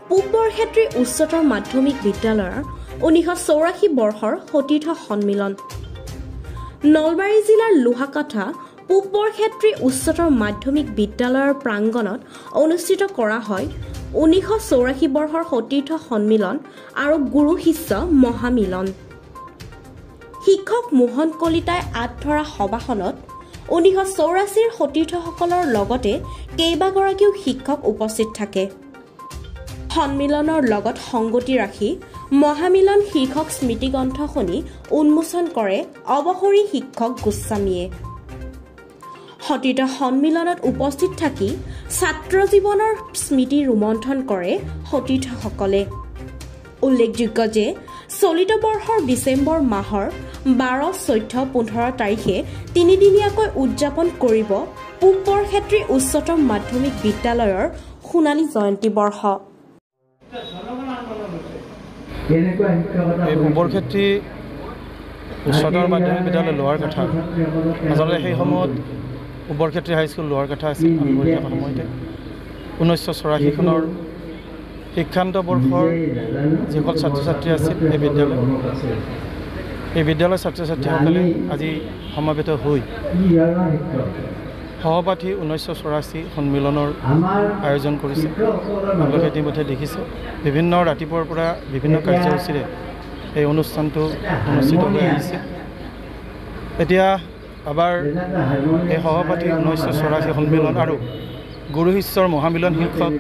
পূব বৰক্ষেত্ৰী উচ্চতৰ মাধ্যমিক বিদ্যালয়ৰ 1984 বৰ্ষৰ সতীৰ্থ সন্মিলন। নলবাৰী জিলাৰ লোহাকাঠা পূব বৰক্ষেত্ৰী উচ্চতৰ মাধ্যমিক বিদ্যালয়ৰ প্ৰাংগণত অনুষ্ঠিত কৰা হয় 1984 বৰ্ষৰ সতীৰ্থ সন্মিলন আৰু গুৰু শিষ্য মহামিলন। শিক্ষক মোহন কলিতাই আঁত ধৰা সভাখনত 1984 সতীৰ্থসকলৰ লগতে কেইবাগৰাকীও শিক্ষক উপস্থিত থাকে। সন্মিলনৰ লগত সংগতি ৰাখি মহামিলন শীৰ্ষক স্মৃতিগ্ৰন্থ শুনি উন্মোচন কৰে অৱসৰী শিক্ষক গোস্বামীয়ে। সতীৰ্থ সন্মিলনত উপস্থিত থাকি ছাত্ৰ জীৱনৰ স্মৃতি ৰোমন্থন কৰে সতীৰ্থসকলে। উল্লেখযোগ্য যে চলিত বৰ্ষৰ ডিচেম্বৰ মাহৰ 12, 14, 15 তাৰিখে তিনিদিনীয়াকৈ উদযাপন কৰিব পূব বৰক্ষেত্ৰী উচ্চতৰ মাধ্যমিক বিদ্যালয়ৰ সোণালী জয়ন্তী বৰ্ষ। পূব বৰক্ষেত্ৰী উচ্চতৰ মাধ্যমিক বিদ্যালয় লোহাৰকাঠা আচলতে সেই সময়ত পূব বৰক্ষেত্ৰী হাইস্কুল লোহাৰকাঠা আছিল। আমি পঢ়ি থকা সময়তে 1984 চনৰ শিক্ষান্ত বৰ্ষৰ যিসকল ছাত্ৰ ছাত্ৰী আছিল এই বিদ্যালয়ৰ ছাত্ৰ ছাত্ৰীসকলে আজি সমবেত হৈ সহপাঠী 1984 সন্মিলনৰ আয়োজন কৰিছে। আপোনালোকে ইতিমধ্যে দেখিছে বিভিন্ন ৰাতিপুৱাৰ পৰা বিভিন্ন কাৰ্যসূচীৰে এই অনুষ্ঠানটো অনুষ্ঠিত হৈ আহিছে। এতিয়া আবাৰ এই সহপাঠী 1984 সন্মিলন আৰু গুৰু শিষ্যৰ মহামিলন শীৰ্ষক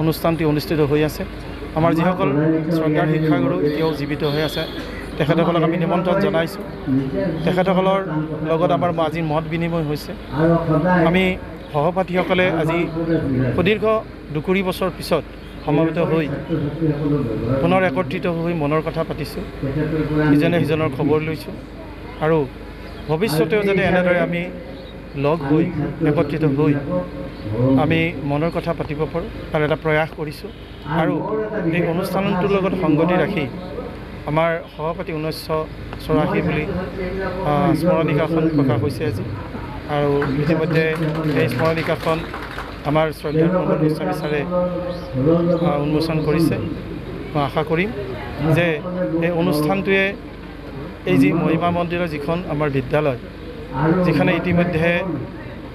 অনুষ্ঠানটি অনুষ্ঠিত হৈ আছে। আমাৰ যিসকল শ্ৰদ্ধাৰ শিক্ষাগুৰু এতিয়াও জীৱিত হৈ আছে তেখেতসকলক আমি নিমন্ত্ৰণ জনাইছোঁ। তেখেতসকলৰ লগত আমাৰ আজি মত বিনিময় হৈছে। আমি সহপাঠীসকলে আজি সুদীৰ্ঘ 2 বছৰ পিছত সমবেত হৈ পুনৰ একত্ৰিত হৈ মনৰ কথা পাতিছোঁ, ইজনে সিজনৰ খবৰ লৈছোঁ আৰু ভৱিষ্যতেও যাতে এনেদৰে আমি লগ হৈ একত্ৰিত হৈ আমি মনৰ কথা পাতিব পাৰোঁ তাৰ এটা প্ৰয়াস কৰিছোঁ। আৰু এই অনুষ্ঠানটোৰ লগত সংগতি ৰাখি আমাৰ সহপাঠী 1984 বুলি স্মৰণিকাখন প্ৰকাশ হৈছে আজি। আৰু ইতিমধ্যে এই স্মৰণিকাখন আমাৰ শ্ৰদ্ধাৰ প্ৰমোদ গোস্বামী ছাৰে উন্মোচন কৰিছে। মই আশা কৰিম যে এই অনুষ্ঠানটোৱে এই যি মহিমা মন্দিৰৰ যিখন আমাৰ বিদ্যালয়, যিখনে ইতিমধ্যে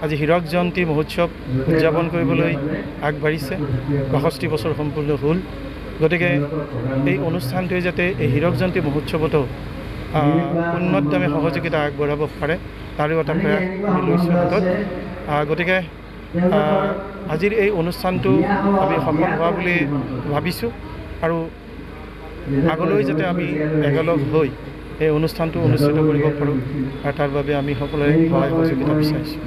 আজি হীৰক জয়ন্তী মহোৎসৱ উদযাপন কৰিবলৈ আগবাঢ়িছে, 65 বছৰ সম্পূৰ্ণ হ'ল। গতিকে এই অনুষ্ঠানটোৱে যাতে এই হীৰক জয়ন্তী মহোৎসৱতো উন্নতভাৱে সহযোগিতা আগবঢ়াব পাৰে তাৰো এটা প্ৰয়াস লৈছোঁ হাতত। গতিকে আজিৰ এই অনুষ্ঠানটো আমি সফল হোৱা বুলি ভাবিছোঁ আৰু আগলৈ যাতে আমি একেলগ হৈ এই অনুষ্ঠানটো অনুষ্ঠিত কৰিব পাৰোঁ আৰু তাৰ বাবে আমি সকলোৰে সহায় সহযোগিতা বিচাৰিছোঁ।